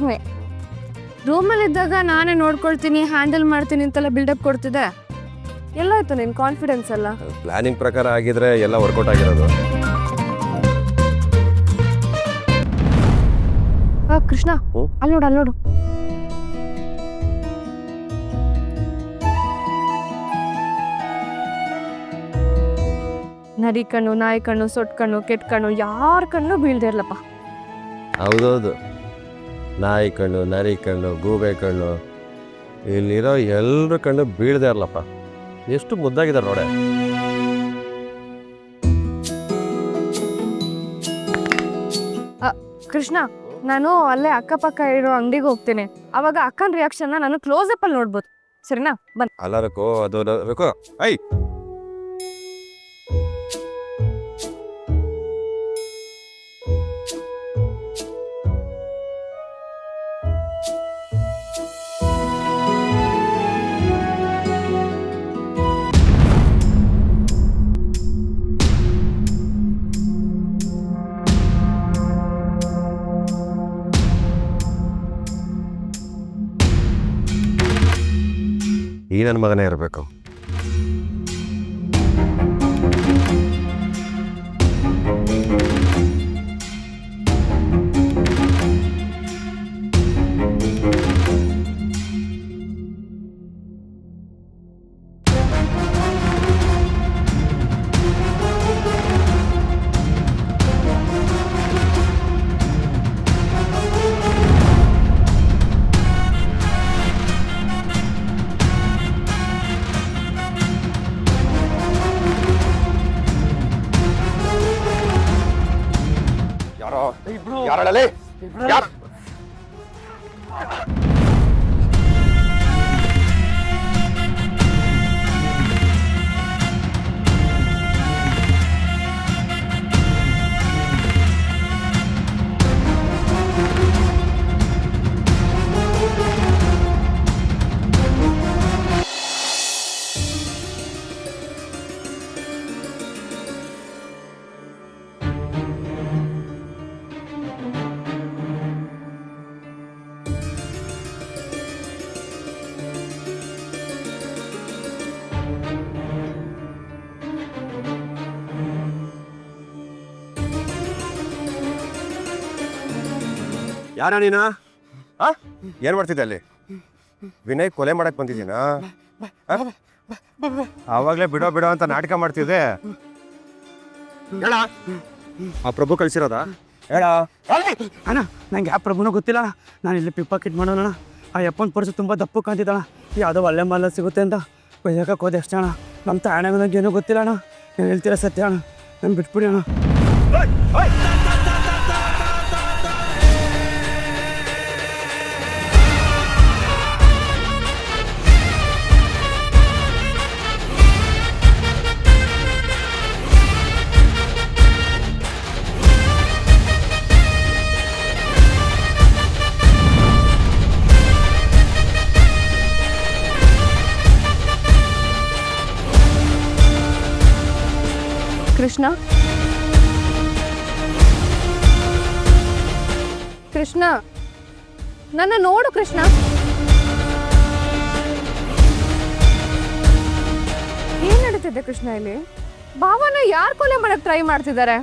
Me. ರೂಮಲ್ಲಿದ್ದಾಗ ನಾನೇ ನೋಡ್ಕೊಳ್ತೀನಿ, handle ಮಾಡ್ತೀನಿ ಅಂತೆಲ್ಲ ಬಿಲ್ಡಪ್ ಕೊಡ್ತಿದ್ದೆ. ಎಲ್ಲಾಯ್ತು ನಿನ್ನ ಕಾನ್ಫಿಡೆನ್ಸ್ ಎಲ್ಲ? ಪ್ಲಾನಿಂಗ್ ಪ್ರಕಾರ ಆಗಿದ್ರೆ ಎಲ್ಲ ವರ್ಕೌಟ್ ಆಗಿರೋದು. ಕೃಷ್ಣ, ಅಲ್ಲಿ ನೋಡು. ನರಿ ಕಣ್ಣು, ನಾಯಿ ಕಣ್ಣು, ಸೊಟ್ಟು ಕಣ್ಣು, ಕೆಟ್ಟ ಕಣ್ಣು, ಯಾರ ಕಣ್ಣು ಬೀಳ್ದೆ ಇರ್ಲಪ್ಪ. ಹೌದೌದು, ನಾಯಿ ಕಣ್ಣು, ನರಿ ಕಣ್ಣು, ಗೂಬೆ ಕಣ್ಣು, ಇಲ್ಲಿರೋ ಎಲ್ಲರ ಕಣ್ಣು ಬೀಳದೆ ಇರಲಪ್ಪ. ಎಷ್ಟು ಮುದ್ದಾಗಿದ್ದಾರೆ ನೋಡೆ. ಕೃಷ್ಣ, ನಾನು ಅಲ್ಲೇ ಅಕ್ಕಪಕ್ಕ ಇರೋ ಅಂಗಡಿಗೆ ಹೋಗ್ತೀನಿ. ಅವಾಗ ಅಕ್ಕನ ರಿಯಾಕ್ಷನ್ನ ನಾನು ಕ್ಲೋಸ್ ಅಪ್ ಅಲ್ಲಿ ನೋಡ್ಬೋದು. ಸರಿನಾ? ಬನ್ನಿ. ಅಲ್ಲ ರಕೋ, ಅದು ರಕೋ, ಐ ಈ ನನ್ನ ಮಗನೇ ಇರಬೇಕು. ಯಾರೇ ಯಾರು? ಯಾರ ನೀನ? ಏನ್ ಮಾಡ್ತಿದ್ದೆ ಅಲ್ಲಿ? ವಿನಯ್ ಕೊಲೆ ಮಾಡಕ್ ಬಂದಿದ್ದೀನಾ? ಆವಾಗ್ಲೇ ಬಿಡೋ ಅಂತ ನಾಟಕ ಮಾಡ್ತಿದ್ದೆ. ಹೇಳ, ಆ ಪ್ರಭು ಕಳ್ಸಿರೋದ? ಹೇಳ ಅಣ್ಣ, ನಂಗೆ ಯಾವ ಪ್ರಭುನೂ ಗೊತ್ತಿಲ್ಲ. ನಾನು ಇಲ್ಲಿ ಪಿಕ್ ಪಾಕೆಟ್ ಮಾಡೋಣ. ಆ ಯಪ್ಪನ ಪರ್ಸು ತುಂಬ ದಪ್ಪು ಕಾಣ್ತಿದ್ದಣ. ಯಾವುದೋ ಒಳ್ಳೆ ಮಾಲ ಸಿಗುತ್ತೆ ಅಂತ ಕೊಯ್ಯಕ್ಕೆ ಹೋದೆ ಅಷ್ಟೇ ಅಣ್ಣ. ನಮ್ಮ ತಾಣಗ ನನಗೆ ಏನೂ ಗೊತ್ತಿಲ್ಲ ಅಣ್ಣ. ಏನು ಹೇಳ್ತೀರಾ ಸತ್ಯ ಅಣ್ಣ? ನಾನು ಬಿಟ್ಬಿಡಿ ಅಣ್ಣ. ಕೃಷ್ಣ, ಕೃಷ್ಣ, ನನ್ನ ನೋಡು ಕೃಷ್ಣ. ಏನ್ ನಡೀತಿದೆ ಕೃಷ್ಣ ಇಲ್ಲಿ? ಭಾವನ ಯಾರು ಕೊಲೆ ಮಾಡಕ್ ಟ್ರೈ ಮಾಡ್ತಿದ್ದಾರೆ?